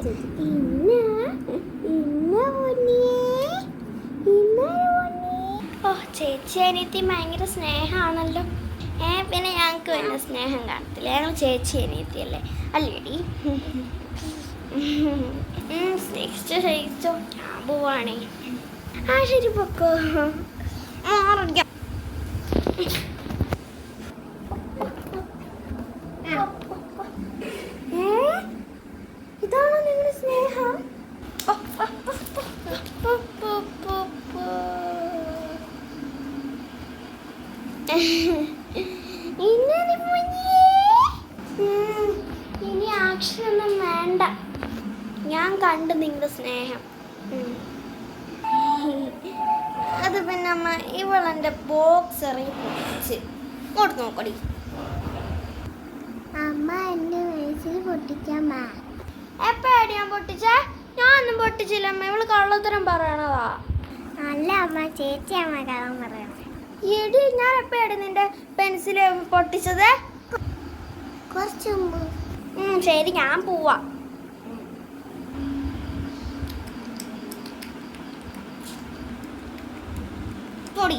ഓ ചേച്ചി അനിയത്തി ഭയങ്കര സ്നേഹമാണല്ലോ. പിന്നെ ഞങ്ങൾക്ക് പിന്നെ സ്നേഹം കാണത്തില്ല, ഞങ്ങൾ ചേച്ചി അനിയത്തിയല്ലേ അല്ലേടി? സ്നേഹിച്ചോ ഞാൻ പോവാണേ. ആ ശരി പൊക്കോ. ഇതാണോ നിങ്ങളുടെ സ്നേഹം? ഇനി ആക്ഷനൊന്നും വേണ്ട, ഞാൻ കണ്ടു നിങ്ങളുടെ സ്നേഹം. അത് പിന്നെ അമ്മ ഇവളെൻ്റെ ബോക്സ് ഇറങ്ങി പൊട്ടിച്ച് ഇങ്ങോട്ട് നോക്കടി. അമ്മ എന്റെ വയസ്സിൽ പൊട്ടിച്ചമ്മ. എപ്പോഴാണ് ഞാൻ പൊട്ടിച്ചേ? ഞാനൊന്നും പൊട്ടിച്ചില്ല അമ്മ, ഇവള് കള്ളത്തരം പറയണതാ. അല്ല അമ്മ, ചേച്ചി അമ്മ കള്ളം പറയണ. എടി ഞാൻ എപ്പോഴാണ് നിന്റെ പെൻസില് പൊട്ടിച്ചത്? കുറച്ച് മുമ്പ്. ശരി ഞാൻ പോവാ. പൊടി